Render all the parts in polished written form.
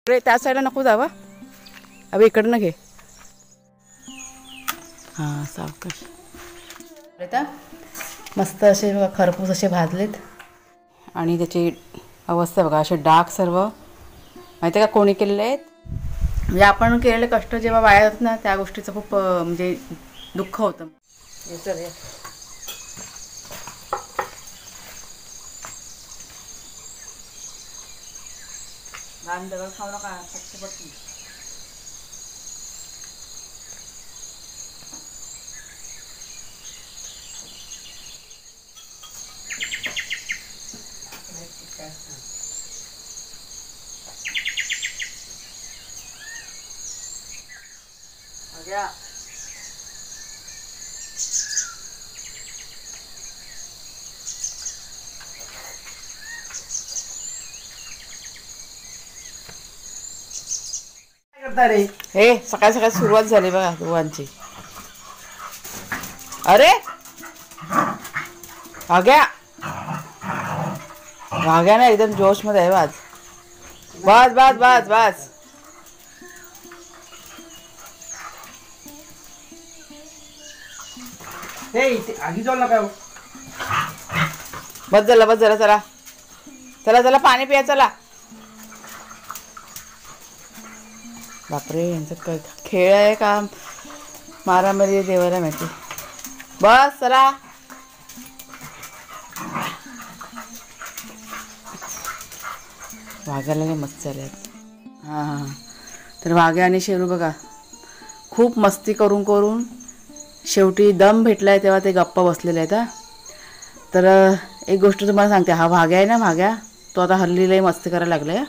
इकडे त्या साईडला नको जावा, अबे इकडनं घे. हां सावकाश. आता मस्त असे बघा खरपूस असे भाजलेत आणि त्याची अवस्था बघा, असे डाग सर्व माहिती आहे का कोणी केलेले आहेत. म्हणजे आपण केलेले कष्ट जेव्हा वाया जातात ना, त्या गोष्टीचं खूप म्हणजे दुःख होतं. चल घाण दगड खाऊ नका, पटकी. अग्या हे सकाळी सकाळी सुरुवात झाली बघा दोघांची. अरे भाग्या भाग्या ना एकदम जोश मध्ये आहे. वाज वाज वाज वाज वाज. आगी जाऊ नका. बस झाला चला चला चला पाणी पिया चला. बापरे यांचं खेळ आहे का मारामारी देवाला माहिती. बस चला. वाघ्याला नाही मस्त चालत. हां तर वाघ्या आणि शेरू बघा खूप मस्ती करून करून शेवटी दम भेटला आहे तेव्हा ते गप्पा बसलेले आहेत. तर एक गोष्ट तुम्हाला सांगते, हा भाग्या आहे ना, भाग्या तो आता हल्ली लई मस्ती करायला लागला आहे.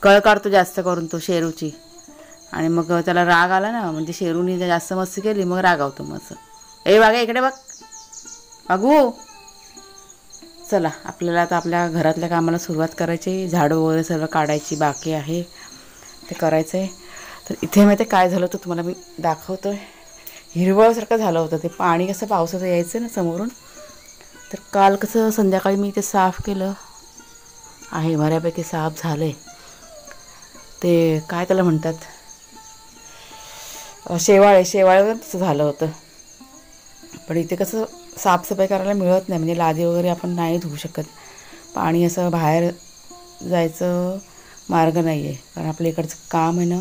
कळ काढतो जास्त करून तो शेरूची, आणि मग त्याला राग आला ना, म्हणजे शेरूनी जास्त मस्ती केली मग रागावतो मग. ए भाग्या इकडे बघ अगू. चला आपल्याला आता आपल्या घरातल्या कामाला सुरुवात करायची. झाडू वगैरे सर्व काढायची बाकी आहे, ते करायचं आहे. तर इथे माहिती काय झालं होतं तुम्हाला मी दाखवतो आहे. हिरवळसारखं झालं होतं ते, पाणी कसं पावसाचं यायचं ना समोरून. तर काल कसं संध्याकाळी मी ते साफ केलं आहे, बऱ्यापैकी साफ झालं आहे. ते काय त्याला म्हणतात, शेवाळेवर तसं झालं होतं. पण इथे कसं साफसफाई करायला मिळत नाही, म्हणजे लादी वगैरे आपण नाही धुवू शकत. पाणी असं बाहेर जायचं मार्ग नाही आहे, कारण आपल्या इकडचं काम आहे ना,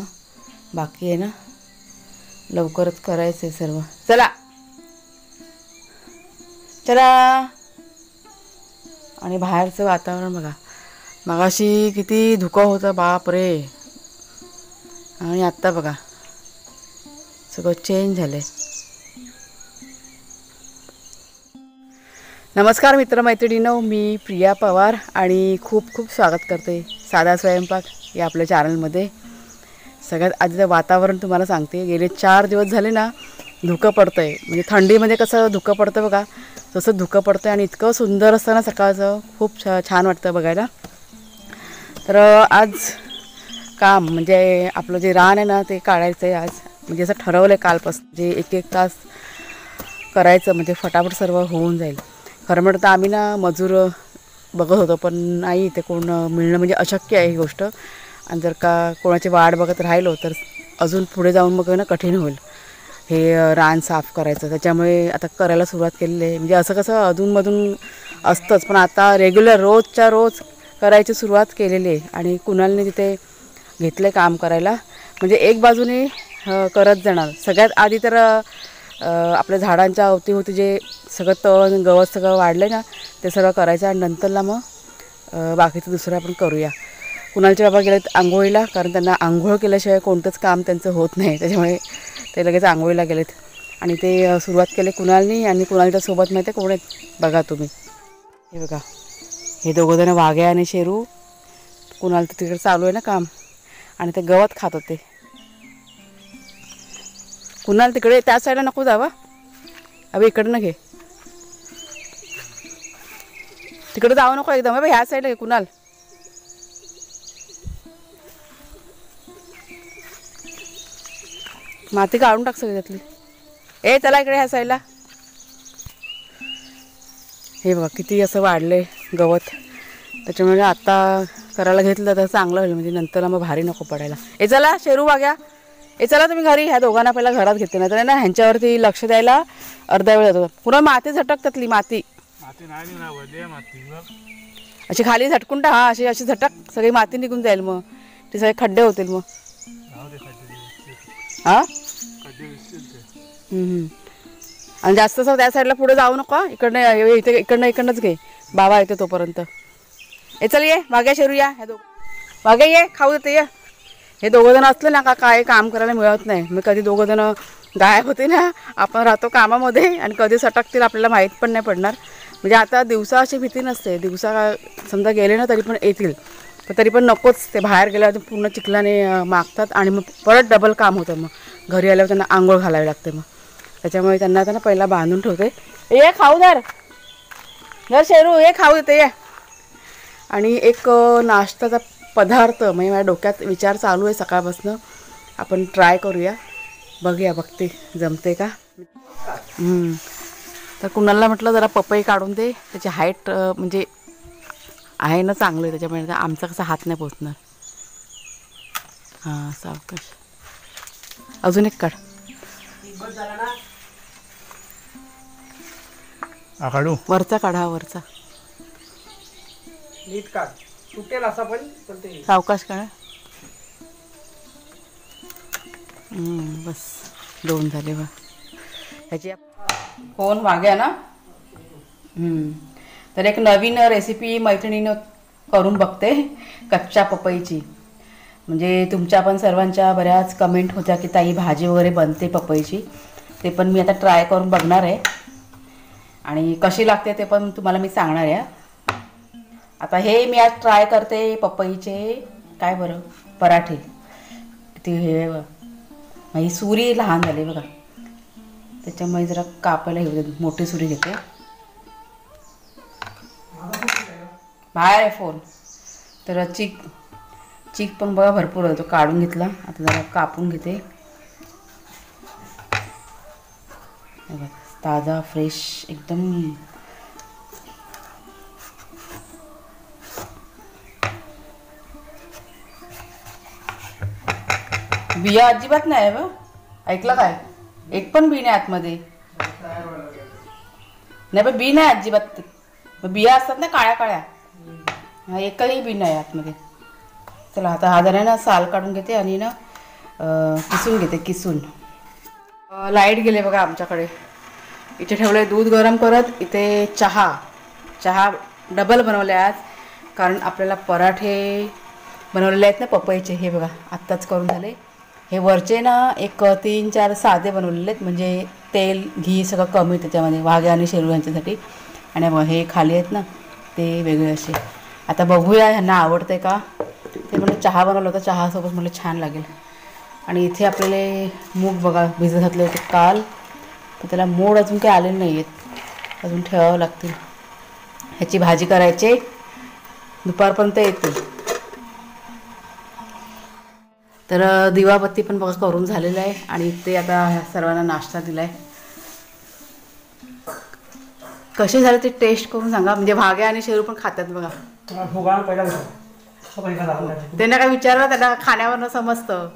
बाकी आहे ना, लवकरच करायचं आहे सर्व. चला चला. आणि बाहेरचं वातावरण बघा, मगाशी किती धुकं होतं बाप रे, आणि आत्ता बघा सगळं चेंज झालं आहे. नमस्कार मित्रमैत्रिणींनो, मी प्रिया पवार आणि खूप खूप स्वागत करते साधा स्वयंपाक या आपल्या चॅनलमध्ये. सगळ्यात आधी तर वातावरण तुम्हाला सांगते, गेले 4 दिवस झाले ना धुकं पडतं आहे. म्हणजे थंडीमध्ये कसं धुकं पडतं बघा, तसं धुकं पडतं आहे. आणि इतकं सुंदर असतं ना सकाळचं, खूप छान वाटतं बघायला. तर आज काम म्हणजे आपलं जे रान आहे ना ते काढायचं आहे आज. म्हणजे असं ठरवलं आहे कालपासून, म्हणजे 1-1 तास करायचं, म्हणजे फटाफट सर्व होऊन जाईल. खरं म्हणतं आम्ही ना मजूर बघत होतो, पण नाही ते कोण मिळणं म्हणजे अशक्य आहे ही गोष्ट. आणि जर का कोणाची वाट बघत राहिलो तर अजून पुढे जाऊन मग ना कठीण होईल हे रान साफ करायचं. त्याच्यामुळे आता करायला सुरुवात केलेली आहे. म्हणजे असं कसं अधूनमधून असतंच, पण आता रेग्युलर रोजच्या रोज करायची सुरुवात केलेली आहे. आणि कुणालने तिथे घेतले काम करायला, म्हणजे एक बाजूने करत जाणार. सगळ्यात आधी तर आपल्या झाडांच्या अवतीभोवती जे सगळं तण गवत सगळं वाढलं ना ते सर्व करायचं, आणि नंतरला मग बाकीचं दुसरं आपण करूया. कुणालचे बाबा गेलेत आंघोळीला, कारण त्यांना आंघोळ केल्याशिवाय कोणतंच काम त्यांचं होत नाही, त्याच्यामुळे ते लगेच आंघोळीला गेलेत. आणि ते सुरुवात केली कुणालनी. आणि कुणालच्या सोबत माहिती आहे कोण आहेत बघा तुम्ही, हे बघा हे दोघंजणं वाघ्या आणि शेरू. कुणाल तर तिकडे चालू आहे ना काम, आणि ते गवत खात होते. कुणाल तिकडे त्या साईडला नको जावा, अबे इकडनं घे. तिकडे जाऊ नको एकदम, अबे ह्या साईडला घे कुणाल. माती काढून टाक सगळी त्यातली. ए चला इकडे ह्या साईडला. हे बघा किती असं वाढलं आहे गवत. त्याच्यामुळे आता करायला घेतलं तर चांगलं होईल, म्हणजे नंतर मग भारी नको पडायला. ए चला शेरू वाग्या, ए चला तुम्ही घरी. ह्या दोघांना पहिला घरात घेते, नाही तर ना ह्यांच्यावरती लक्ष द्यायला अर्धा वेळ जातो. पुन्हा माती झटकतातली माती अशी खाली झटकून टाक. अशी अशी झटक, सगळी माती निघून जाईल, मग ते सगळे खड्डे होतील मग. हां आणि जास्त असं त्या साईडला पुढे जाऊ नका. इकडनं इथे इकडनंच घे, बाबा येते तोपर्यंत. हे चल ये वाग्या शेरू या. ह्या वाग्या ये, खाऊ देते ये. हे दोघं जण असले ना का काय काम करायला मिळत नाही. मग कधी दोघं जण गायब होते ना, आपण राहतो कामामध्ये आणि कधी सटकतील आपल्याला माहीत पण नाही पडणार. म्हणजे आता दिवसा अशी भीती नसते, दिवसा समजा गेले ना तरी पण येतील, पण तरी पण नकोच. ते बाहेर गेल्यावर पूर्ण चिखलाने मागतात आणि मग परत डबल काम होतं. मग घरी आल्यावर त्यांना आंघोळ घालावी लागते. मग त्याच्यामुळे त्यांना आता ना पहिला बांधून ठेवते. ये खाऊ दर शेरू, हे खाऊ देते ये. आणि एक नाश्त्याचा पदार्थ म्हणजे माझ्या डोक्यात विचार चालू आहे सकाळपासून, आपण ट्राय करूया, बघते जमते का. तर कुणाला म्हटलं जरा पपई काढून दे, त्याची हाईट म्हणजे आहे ना चांगलं, त्याच्यामुळे आमचा कसा हात नाही पोचणार. हां सावकाश, अजून एक काढ. काढू वरचा काढा, वरचा नीट काढ, तुटेल असा पण ते सावकाश काढा. बस 2 झाले बा. ह्याची कोण वाग्या ना. तर एक नवीन रेसिपी मैत्रिणीनं करून बघते कच्च्या पपईची. म्हणजे तुमच्या पण सर्वांच्या बऱ्याच कमेंट होत्या की ताई भाजी वगैरे बनते पपईची, ते पण मी आता ट्राय करून बघणार आहे आणि कशी लागते ते पण तुम्हाला मी सांगणार आहे. आता हे मी आज ट्राय करते पपईचे काय बरं पराठे. ते हे ही सुरी लहान झाली बघा, त्याच्यामुळे जरा कापायला घेऊ दे. मोठी सुरी घेते. बाहेर आहे फोन. तर चीक पण बघा भरपूर होतो, काढून घेतला. आता जरा कापून घेते. ताजा फ्रेश एकदम. बिया अजिबात नाही बा, ऐकलं काय? एक पण बी नाही आतमध्ये. नाही पण बी नाही अजिबात. बिया असतात ना काळ्या काळ्या, एकही बी नाही आतमध्ये. चला आता हा जरा ना साल काढून घेते आणि ना किसून घेते. किसून लाईट गेले बघा आमच्याकडे. इथे ठेवलं दूध गरम करत. इथे चहा डबल बनवले आज, कारण आपल्याला पराठे बनवलेले आहेत ना पपईचे. हे बघा आत्ताच करून झाले. हे वरचे ना एक 3-4 साधे बनवलेले आहेत, म्हणजे तेल घी सगळं कमी त्याच्यामध्ये, वाघ्या आणि शेरू यांच्यासाठी. आणि मग हे खाली आहेत ना ते वेगळे असे. आता बघूया ह्यांना आवडते का. ते म्हणलं चहा बनवलं होतं, चहासोबत म्हटलं छान लागेल. आणि इथे आपल्याला मूग बघा भिजत घातले होते काल, तर त्याला मोड अजून काही आलेले नाही आहेत, अजून ठेवावं लागतील. ह्याची भाजी करायची, दुपारपर्यंत येतील. तर दिवाबत्ती पण बघा करून झालेलं आहे आणि ते आता सर्वांना नाश्ता दिला आहे. कसे झाले ते टेस्ट करून सांगा. म्हणजे भाग्या आणि शेरू पण खातात बघा. त्यांना काय विचारलं, त्यांना खाण्यावरनं समजतं.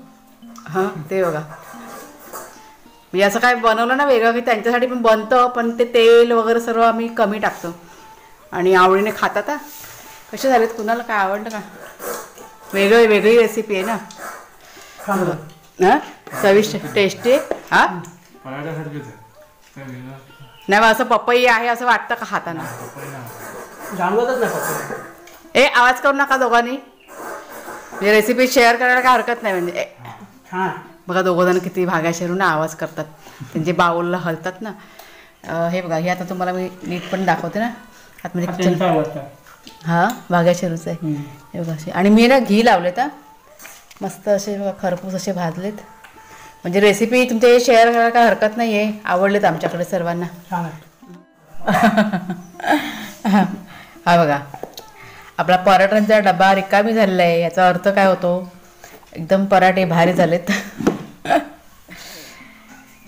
हां ते बघा, म्हणजे असं काय बनवलं ना वेगळं की त्यांच्यासाठी पण बनतं, पण ते तेल वगैरे सर्व आम्ही कमी टाकतो आणि आवडीने खातात. कसे झालेत, कुणाला काय आवडतं का. वेगळी रेसिपी आहे ना. हां चविष्ट टेस्टी. हां नाही मग असं पपई आहे असं वाटतं का खाताना. जाणवतच नाही. ए आवाज करू नका दोघांनी. म्हणजे रेसिपी शेअर करायला काय हरकत नाही. म्हणजे बघा दोघं जण किती भाग्या शेरू ना आवाज करतात, त्यांचे बाऊलला हलतात ना. हे बघा हे आता तुम्हाला मी नीट पण दाखवते ना आतमध्ये. हां भाग्या शेरूचं आहे हे बघा असे. आणि मी ना घी लावले तर मस्त असे बघा खरपूस असे भाजलेत. म्हणजे रेसिपी तुमचे शेअर करायला काय हरकत नाही आहे. आवडलेत आमच्याकडे सर्वांना. हा बघा आपला पराठ्यांचा डबा रिकामी झालेला आहे. याचा अर्थ काय होतो, एकदम पराठे भारी झालेत.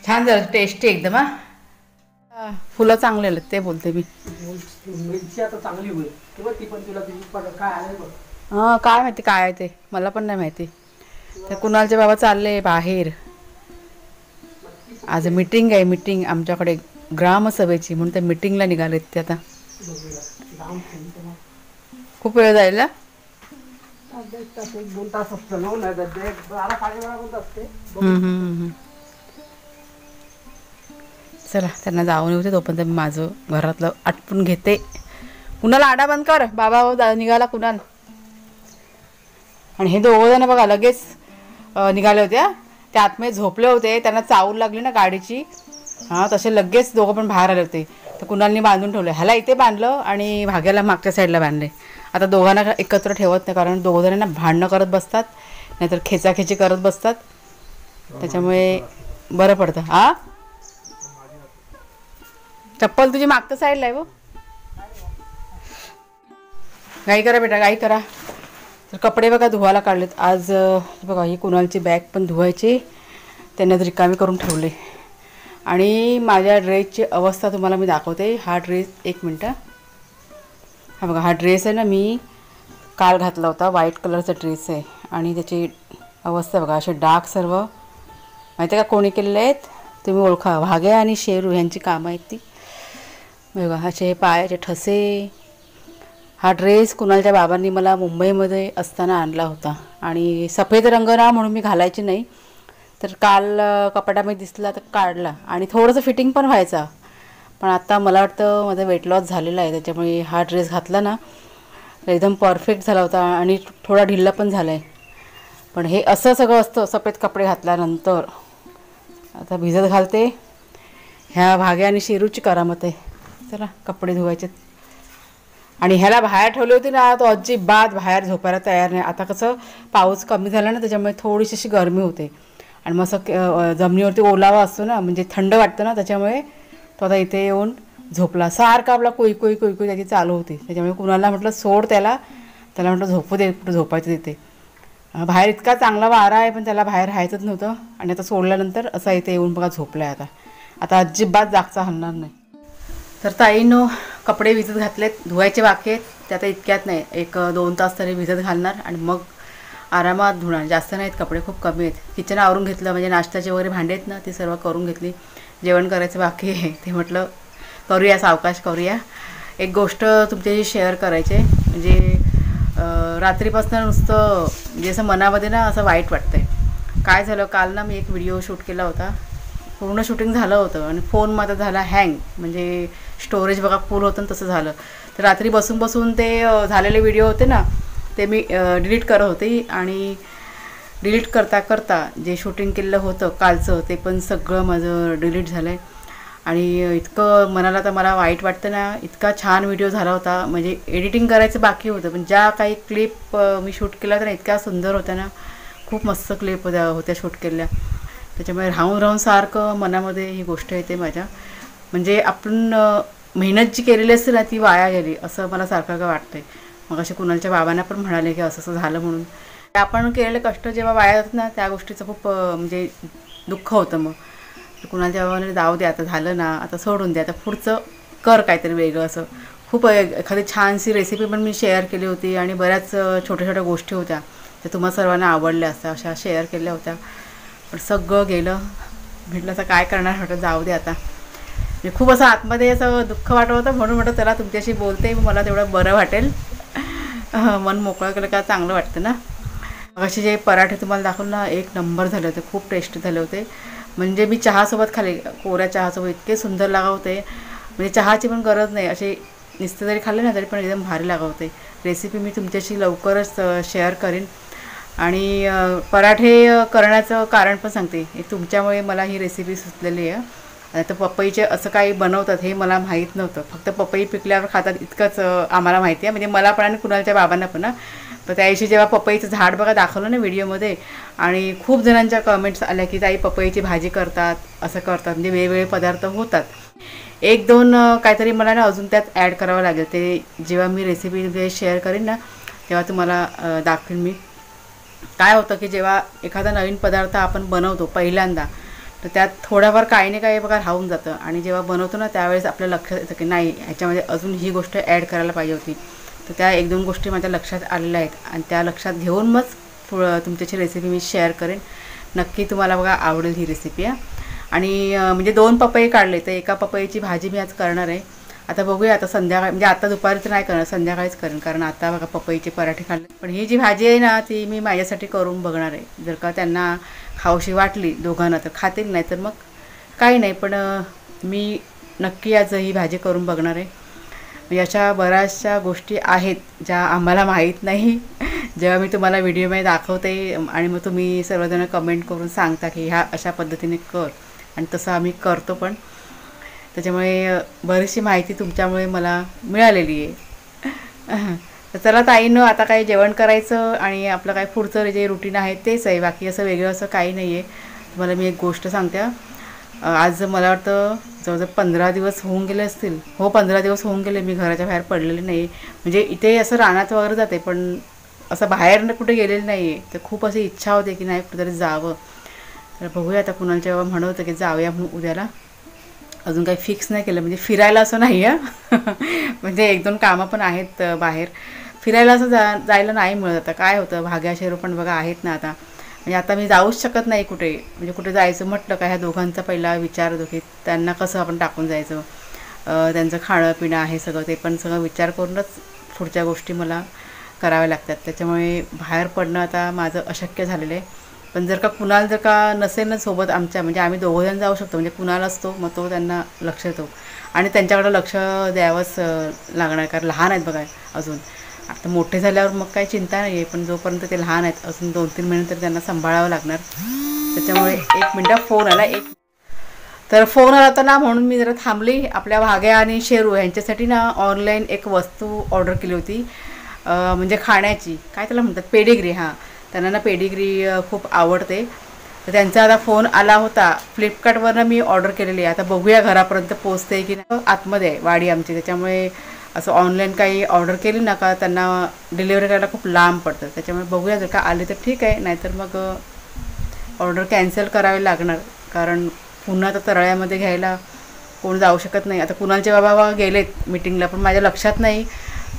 छान झालं, टेस्टी एकदम. हां फुलं चांगले आलेत ते बोलते मी. मिरची आता चांगली होईल, ती पण तुला काय आलं बघ. हां काय माहिती काय आहे ते, मला पण नाही माहिती. तर कुणालचे बाबा चालले बाहेर. आज मीटिंग आहे, मीटिंग आमच्याकडे ग्रामसभेची, म्हणून त्या मीटिंगला निघालेत ते आता. खूप वेळ जाईल ना. 2 तास असतं ना, 12-12:30 असते. चला त्यांना जाऊन येऊ दे, तोपर्यंत मी माझं घरातलं आटपून घेते. कुणाला आडा बंद कर, बाबा निघाला कुणाल. आणि हे दोघं जण बघा लगेच निघाले होते. ते आतमध्ये झोपले होते, त्यांना चावल लागली ना गाडीची. हां तसे लगेच दोघं पण बाहेर आले होते. तर कुणालनी बांधून ठेवलं, ह्याला इथे बांधलं आणि भाग्याला मागच्या साईडला बांधले. आता दोघांना एकत्र ठेवत नाही, कारण दोघं जणांना भांडणं करत बसतात, नाहीतर खेचाखेची करत बसतात. त्याच्यामुळे बरं पडतं. हां चप्पल तुझी मागच्या साईडला आहे वो. घाई करा बेटा, घाई करा. तर कपडे बघा धुवायला काढलेत आज. बघा ही कुणालची बॅग पण धुवायची, त्यांना रिकामी करून ठेवले. आणि माझ्या ड्रेसची अवस्था तुम्हाला मी दाखवते. हा ड्रेस, एक मिनटं. हा बघा, हा ड्रेस आहे ना, मी काल घातला होता. व्हाईट कलरचा ड्रेस आहे आणि त्याची अवस्था बघा, असे डाग सर्व माहिती आहे का कोणी केलेले आहेत, तुम्ही ओळखा. भाग्या आणि शेरू यांची कामं आहेत ती. बघा असे पायाचे ठसे. हा ड्रेस कुणालच्या बाबांनी मला मुंबईमध्ये असताना आणला होता आणि सफेद रंग ना म्हणून मी घालायची नाही. तर काल कपाटामध्ये दिसला तर काढला आणि थोडंसं फिटिंग पण व्हायचा. पण आता मला वाटतं माझा वेट लॉस झालेला आहे, त्याच्यामुळे हा ड्रेस घातला ना तर एकदम परफेक्ट झाला होता आणि थोडा ढिल्ला पण झाला आहे. पण हे असं सगळं असतं सफेद कपडे घातल्यानंतर. आता भिजत घालते. ह्या भाग्या आणि शेरूची करामत आहे. चला कपडे धुवायचे. आणि ह्याला बाहेर ठेवली होती ना, तो अजिबात बाहेर झोपायला तयार नाही. आता कसं पाऊस कमी झाला ना, त्याच्यामुळे थोडीशी अशी गरमी होते आणि मग असं जमिनीवरती ओलावा असतो ना, म्हणजे थंड वाटतं ना, त्याच्यामुळे तो आता इथे येऊन झोपला. सारखा आपला कुई कुई कुई कुई त्याची चालू होती. त्याच्यामुळे कुणाला म्हटलं सोड त्याला म्हटलं झोपू दे, कुठं झोपायचं तिथे. बाहेर इतका चांगला वारा आहे पण त्याला बाहेर राहायचंच नव्हतं. आणि आता सोडल्यानंतर असा इथे येऊन बघा झोपला आहे. आता अजिबात जागचा हलणार नाही. तर ताईनं कपडे भिजत घातलेत, धुवायचे बाकी आहेत. ते आता इतक्यात नाही, 1-2 तास तरी भिजत घालणार आणि मग आरामात धुणार. जास्त नाहीत कपडे, खूप कमी आहेत. किचन आवरून घेतलं, म्हणजे नाश्त्याचे वगैरे भांडे आहेत ना ती सर्व करून घेतली. जेवण करायचं बाकी आहे, ते म्हटलं करूया, सावकाश करूया. एक गोष्ट तुमच्याशी शेअर करायचे, म्हणजे रात्रीपासून नुसतं म्हणजे असं मनामध्ये ना असं वाईट वाटतंय. काय झालं, काल ना मी एक व्हिडिओ शूट केला होता. पूर्ण शूटिंग झालं होतं आणि फोन माझा झाला हँग, म्हणजे स्टोरेज बघा फुल होतं आणि तसं झालं. तर रात्री बसून बसून ते झालेले व्हिडिओ होते ना ते मी डिलीट करत होते. आणि डिलीट करता करता जे शूटिंग केलेलं होतं कालचं ते पण सगळं माझं डिलीट झालं आहे. आणि इतकं मनाला तर मला वाईट वाटतं ना. इतका छान व्हिडिओ झाला होता, म्हणजे एडिटिंग करायचं बाकी होतं, पण ज्या काही क्लिप मी शूट केल्या तर इतक्या सुंदर होत्या ना, खूप मस्त क्लिप होत्या शूट केलेल्या. त्याच्यामुळे राहून सारखं मनामध्ये ही गोष्ट येते माझ्या, म्हणजे आपण मेहनत जी केलेली असते ना ती वाया गेली असं मला सारखं काय वाटतंय. मग असे कुणालच्या बाबांना पण म्हणाले की असं झालं म्हणून. आपण केलेले कष्ट जेव्हा वाया जातात ना त्या गोष्टीचं खूप म्हणजे दुःख होतं. मग कुणालच्या बाबांना जाऊ दे, आता झालं ना, आता सोडून दे, आता पुढचं कर काहीतरी वेगळं. असं खूप एखादी छानशी रेसिपी पण मी शेअर केली होती आणि बऱ्याच छोट्या छोट्या गोष्टी होत्या त्या तुम्हा सर्वांना आवडल्या असत्या, अशा शेअर केल्या होत्या. पण सगळं गेलं. म्हटलं असं काय करणार, म्हटलं जाऊ दे आता. म्हणजे खूप असं आतमध्ये असं दुःख वाटत होतं, म्हणून म्हटलं चला तुमच्याशी बोलते, मला तेवढं बरं वाटेल. मन मोकळं केलं का चांगलं वाटतं ना. असे जे पराठे तुम्हाला दाखवले ना, एक नंबर झाले होते, खूप टेस्टी झाले होते. म्हणजे मी चहासोबत खाल्ले, कोऱ्या चहासोबत इतके सुंदर लागवते, म्हणजे चहाची पण गरज नाही, असे नुसते जरी खाल्ले ना तरी पण एकदम भारी लागवते. रेसिपी मी तुमच्याशी लवकरच शेअर करीन. आणि पराठे करण्याचं कारण पण सांगते. तुमच्यामुळे मला ही रेसिपी सुचलेली आहे. आता पपईचे असं काही बनवतात हे मला माहीत नव्हतं. फक्त पपई पिकल्यावर खातात इतकंच आम्हाला माहिती आहे, म्हणजे मला पण आणि कुणालच्या बाबांना पण. तर त्या दिवशी जेव्हा पपईचं झाड बघा दाखवलं ना व्हिडिओमध्ये, आणि खूप जणांच्या कमेंट्स आल्या की ताई पपईची भाजी करतात, असं करतात, म्हणजे वेगवेगळे पदार्थ होतात. 1-2 काहीतरी मला ना अजून त्यात ॲड करावं लागेल. ते जेव्हा मी रेसिपी शेअर करीन ना तेव्हा तुम्हाला दाखवेन मी. काय होतं की जेव्हा एखादा नवीन पदार्थ आपण बनवतो पहिल्यांदा, तर त्यात थोड्याफार काही ना काही बघा राहून जातं. आणि जेव्हा बनवतो ना त्यावेळेस आपल्या लक्षात येतं की नाही ह्याच्यामध्ये अजून ही गोष्ट ॲड करायला पाहिजे होती. तर त्या 1-2 गोष्टी माझ्या लक्षात आलेल्या आहेत आणि त्या लक्षात घेऊन मग तुमच्याची रेसिपी मी शेअर करेन. नक्की तुम्हाला बघा आवडेल ही रेसिपी आहे. आणि म्हणजे 2 पपई काढले, तर एका पपईची भाजी मी आज करणार आहे. आता बघूया, आता संध्याकाळी म्हणजे आता दुपारी तर नाही करणार, संध्याकाळीच करेन, कारण आता बघा पपईचे पराठे खाल्ले. पण ही जी भाजी आहे ना ती मी माझ्यासाठी करून बघणार आहे. जर का त्यांना खाऊशी वाटली दोघांना तर खातील, नाही तर मग काही नाही. पण मी नक्की आज ही भाजी करून बघणार आहे. म्हणजे अशा बऱ्याचशा गोष्टी आहेत ज्या आम्हाला माहीत नाही. जेव्हा मी तुम्हाला व्हिडिओमध्ये दाखवते आणि मग तुम्ही सर्वजण कमेंट करून सांगता की ह्या अशा पद्धतीने कर, आणि तसं आम्ही करतो पण. त्याच्यामुळे बरीचशी माहिती तुमच्यामुळे मला मिळालेली आहे. तर चला ताईंनो, आता काही जेवण करायचं आणि आपलं काय पुढचं जे रुटीन आहे तेच आहे. बाकी असं वेगळं असं काही नाही आहे. तुम्हाला मी एक गोष्ट सांगते. आज मला वाटतं जवळजवळ 15 दिवस होऊन गेले असतील. हो, 15 दिवस होऊन गेले मी घराच्या बाहेर पडलेले नाही. म्हणजे इथे असं रानात वगैरे जाते, पण असं बाहेर कुठे गेलेलं नाही आहे. तर खूप अशी इच्छा होते की नाही कुठेतरी जावं. तर बघूया, आता कुणालच्या बाबा म्हणत होतं की जाऊया म्हणून उद्याला. अजून काही फिक्स नाही केलं, म्हणजे फिरायला असं नाही आहे. म्हणजे 1-2 कामं पण आहेत बाहेर. फिरायला असं जायला नाही मिळत. आता काय होतं, भाग्या शेरू पण बघा आहेत ना आता. म्हणजे आता मी जाऊच शकत नाही कुठे. म्हणजे कुठे जायचं म्हटलं का ह्या दोघांचा पहिला विचार होतो की त्यांना कसं आपण टाकून जायचं. त्यांचं खाणं पिणं आहे सगळं, ते पण सगळं विचार करूनच पुढच्या गोष्टी मला कराव्या लागतात. त्याच्यामुळे बाहेर पडणं आता माझं अशक्य झालेलं आहे. पण जर का नसेल ना सोबत आमच्या, म्हणजे आम्ही दोघंजण जाऊ शकतो. म्हणजे कुणाल असतो, मग तो त्यांना लक्ष देतो आणि त्यांच्याकडं लक्ष द्यावंच लागणार, कारण लहान आहेत बघा अजून. आता मोठे झाल्यावर मग काही चिंता नाही आहे, पण जोपर्यंत ते लहान आहेत अजून 2-3 महिने तर त्यांना सांभाळावं लागणार. त्याच्यामुळे 1 मिनटं फोन आला. तर फोन आला होता ना, म्हणून मी जरा थांबली. आपल्या भाग्या आणि शेरू यांच्यासाठी ना ऑनलाईन एक वस्तू ऑर्डर केली होती, म्हणजे खाण्याची, काय त्याला म्हणतात, पेडिग्री. हां, त्यांना ना पेडिग्री खूप आवडते. तर त्यांचा आता फोन आला होता. फ्लिपकार्टवरनं मी ऑर्डर केलेली आहे. आता बघूया घरापर्यंत पोचते की नाही. आतमध्ये आहे वाडी आमची, त्याच्यामुळे असं ऑनलाईन काही ऑर्डर केली ना का त्यांना डिलिव्हरी करायला खूप लांब पडतं. त्याच्यामुळे बघूया, जर का आले तर ठीक आहे, नाहीतर मग ऑर्डर कॅन्सल करावी लागणार. कारण पुन्हा तर तराळ्यामध्ये घ्यायला कोण जाऊ शकत नाही. आता कुणालचे बाबा गेलेत मीटिंगला, पण माझ्या लक्षात नाही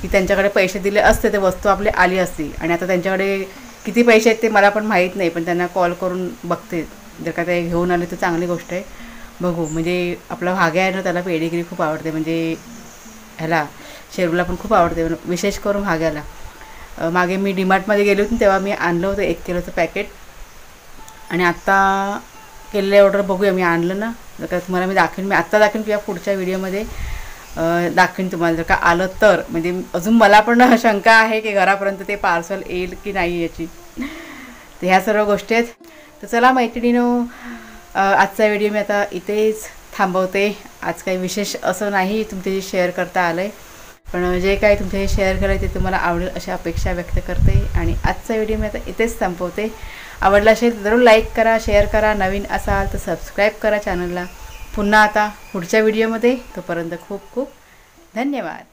की त्यांच्याकडे पैसे दिले असते ते वस्तू आपली आली असती. आणि आता त्यांच्याकडे किती पैसे आहेत ते मला पण माहीत नाही, पण त्यांना कॉल करून बघते. जर का ते घेऊन आले तर चांगली गोष्ट आहे. बघू, म्हणजे आपला भाग्या आहे ना, त्याला पेडिग्री खूप आवडते. म्हणजे ह्याला शेरूला पण खूप आवडते, विशेष करून भाग्याला. मागे मी डीमार्टमध्ये गेली होती तेव्हा मी आणलं होतं 1 किलोचं पॅकेट. आणि आत्ता केलेल्या ऑर्डर बघूया, मी आणलं ना, जर का तुम्हाला मी दाखवेन. मी आत्ता दाखवेन किंवा पुढच्या व्हिडिओमध्ये दाखवेन तुम्हाला, जर का आलं तर. म्हणजे अजून मला पण शंका आहे की घरापर्यंत ते पार्सल येईल की नाही याची. तर ह्या सर्व गोष्टी आहेत. तर चला मैत्रिणीनो, आजचा व्हिडिओ मी आता इथेच थांबवते. आज काही विशेष असं नाही तुमच्याशी शेअर करता आलं आहे, पण जे काही तुमच्याशी शेअर करायचं ते तुम्हाला आवडेल अशा अपेक्षा व्यक्त करते. आणि आजचा व्हिडिओ मी आता इथेच संपवते. आवडला असेल तर जरूर लाईक करा, शेअर करा. नवीन असाल तर सबस्क्राईब करा चॅनलला. पुन्हा आता पुढच्या व्हिडिओमध्ये. तोपर्यंत खूप खूप धन्यवाद.